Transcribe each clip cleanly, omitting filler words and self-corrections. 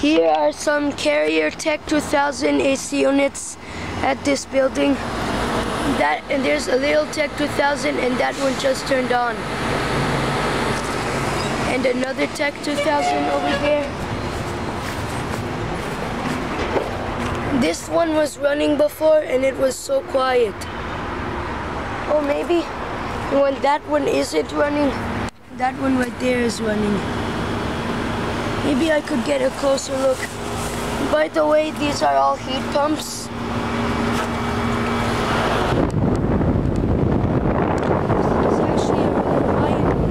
Here are some Carrier Tech 2000 AC units at this building. And there's a little Tech 2000, and that one just turned on. And another Tech 2000 over there. This one was running before, and it was so quiet. Oh, maybe when that one isn't running, that one right there is running. Maybe I could get a closer look. By the way, these are all heat pumps. This is actually a really quiet one.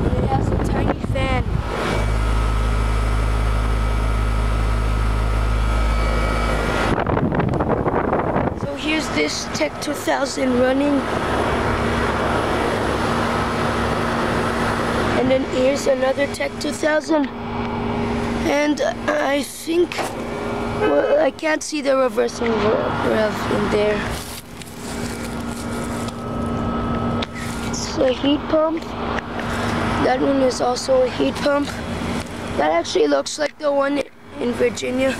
And it has a tiny fan. So here's this Tech 2000 running. And then here's another Tech 2000. And I think, well, I can't see the reversing rev in there. It's a heat pump. That one is also a heat pump. That actually looks like the one in Virginia,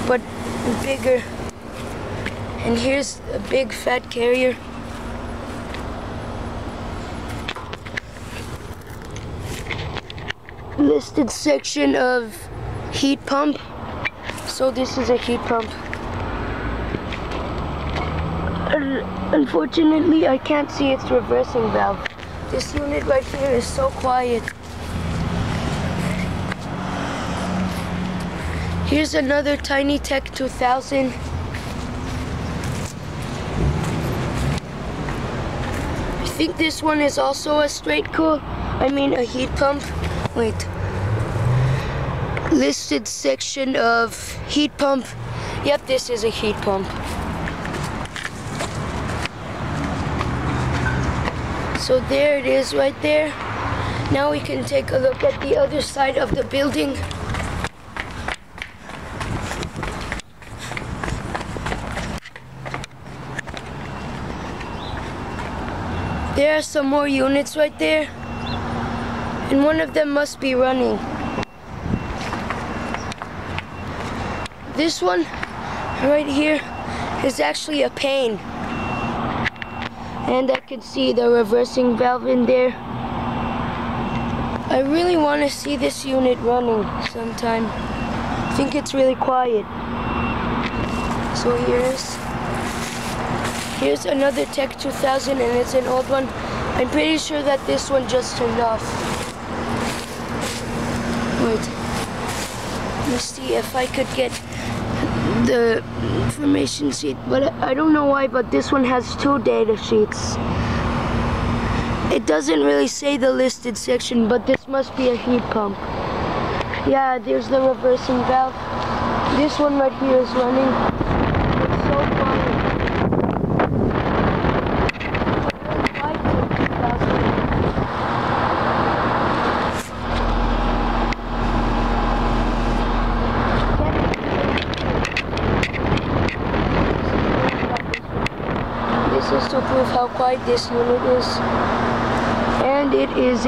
but bigger. And here's a big fat Carrier. Listed section of heat pump. So this is a heat pump. Unfortunately, I can't see its reversing valve. This unit right here is so quiet. Here's another tiny Tech 2000. I think this one is also a a heat pump. Wait. Listed section of heat pump. Yep, this is a heat pump. So there it is right there. Now we can take a look at the other side of the building. There are some more units right there. And one of them must be running. This one right here is actually a pane. And I can see the reversing valve in there. I really want to see this unit running sometime. I think it's really quiet. So here's another Tech 2000, and it's an old one. I'm pretty sure that this one just turned off. Wait, let me see if I could get the information sheet, but I don't know why, but this one has 2 data sheets. It doesn't really say the listed section, but this must be a heat pump. Yeah, there's the reversing valve. This one right here is running. It's so quiet. Just to prove how quiet this unit is. And it is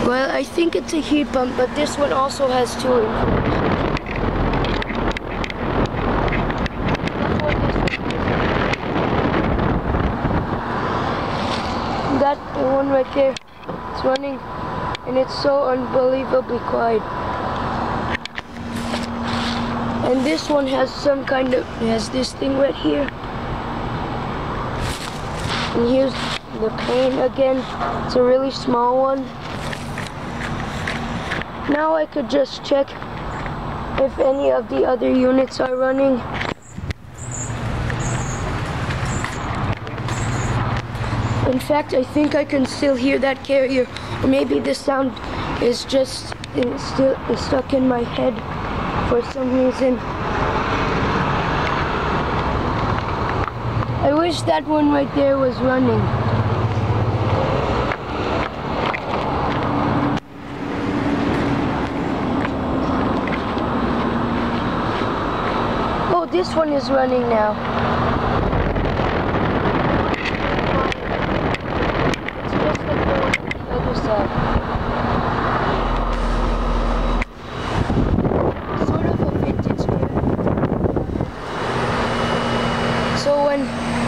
well, I think it's a heat pump, but this one also has 2 information. That one right there, it's running, and it's so unbelievably quiet. And this one has has this thing right here. And here's the pane again. It's a really small one. Now I could just check if any of the other units are running. In fact, I think I can still hear that Carrier. Or maybe the sound is just still stuck in my head for some reason. I wish that one right there was running. Oh, this one is running now. It's just like the other side.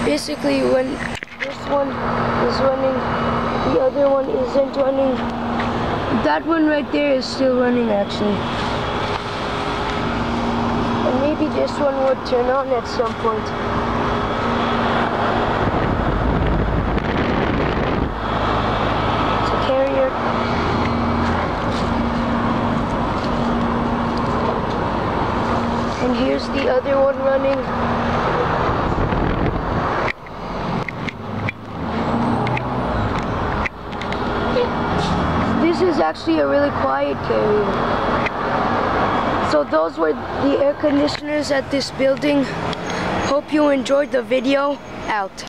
basically when this one is running, the other one isn't running. That one right there is still running actually. And maybe this one would turn on at some point. It's a carrier. And here's the other one running. This is actually a really quiet carrier. So those were the air conditioners at this building. Hope you enjoyed the video. Out.